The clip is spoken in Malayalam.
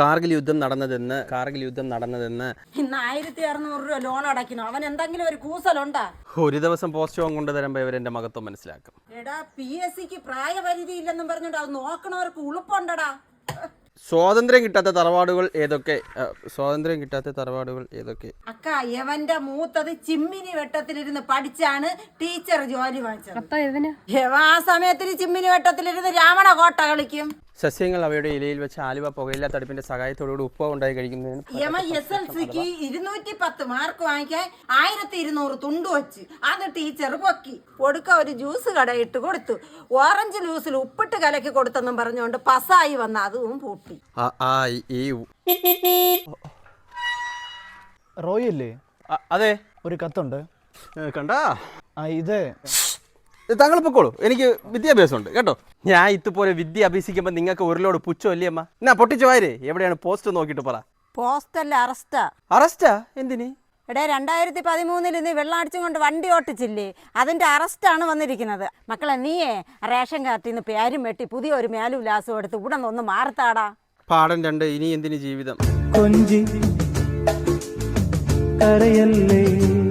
കാർഗിൽ യുദ്ധം നടന്നതെന്ന് ഇന്ന് 1600 രൂപ ലോൺ അടയ്ക്കണം. അവൻ എന്തെങ്കിലും ഒരു കൂസലുണ്ടാ? ഒരു ദിവസം പോസ്റ്റ് ഓൺ കൊണ്ടുതരുമ്പോ ഇവരെന്റെ മഹത്വം മനസ്സിലാക്കും. എടാ PSCക്ക് പ്രായപരിധി ഇല്ലെന്നും പറഞ്ഞോണ്ട് അത് നോക്കണവർക്ക് ഉളുപ്പുണ്ടടാ. സ്വാതന്ത്ര്യം കിട്ടാത്ത തറവാടുകൾ ഏതൊക്കെ? അക്ക യവന്റെ മൂത്തത് ചിമ്മിനി വെട്ടത്തിലിരുന്ന് പഠിച്ചാണ് ടീച്ചർ ജോലി വാങ്ങിച്ചത്. ആ സമയത്തിന് ചിമ്മിനി വെട്ടത്തിലിരുന്ന് രാവണ കോട്ട കളിക്കും. സസ്യങ്ങൾ അവയുടെ ഇലയിൽ വെച്ച് ആലുവ പുകയില്ലാ തടുപ്പിന്റെ സഹായത്തോടുകൂടി ഉപ്പ് ഉണ്ടായി കഴിക്കുന്നതിന് SSLCക്ക് 210 മാർക്ക് വാങ്ങിക്കാൻ 1200 തുണ്ട് വെച്ച് അത് ടീച്ചർ പൊക്കി കൊടുക്ക ഒരു ജ്യൂസ് കട ഇട്ട് കൊടുത്തു. ഓറഞ്ച് ജ്യൂസിൽ ഉപ്പിട്ട് കലക്കി കൊടുത്തെന്നും പറഞ്ഞുകൊണ്ട് പസായി വന്ന അതും പൂട്ടി. റോയി അല്ലേ? അതെ, ഒരു കത്തുണ്ട്. കണ്ടാ ഇത് താങ്കൾ പൊക്കോളൂ, എനിക്ക് വിദ്യാഭ്യാസമുണ്ട് കേട്ടോ. ഞാൻ ഇതുപോലെ വിദ്യ അഭ്യസിക്കുമ്പോൾ നിങ്ങൾക്ക് ഒരു ലോഡ് പുച്ഛം അല്ലേ അമ്മ? എന്നാ പൊട്ടിച്ചു വായരേ, എവിടെയാണ് പോസ്റ്റ് നോക്കിയിട്ട് പറ. പോസ്റ്റല്ല, അറസ്റ്റാ. അറസ്റ്റാ? എന്തിന്? എടേ 2013 നീ വെള്ളം അടിച്ചും കൊണ്ട് വണ്ടി ഓട്ടിച്ചില്ലേ, അതിന്റെ അറസ്റ്റാണ് വന്നിരിക്കുന്നത്. മക്കളെ, നീയേ റേഷൻ കാർട്ടിൽ നിന്ന് പേരും വെട്ടി പുതിയ ഒരു മേലുവിലാസം എടുത്ത് ഇവിടെ നിന്ന് മാറത്താടാ. പാഠം 2, ഇനി എന്തിന് ജീവിതം. കൊഞ്ചി കരയല്ലേ.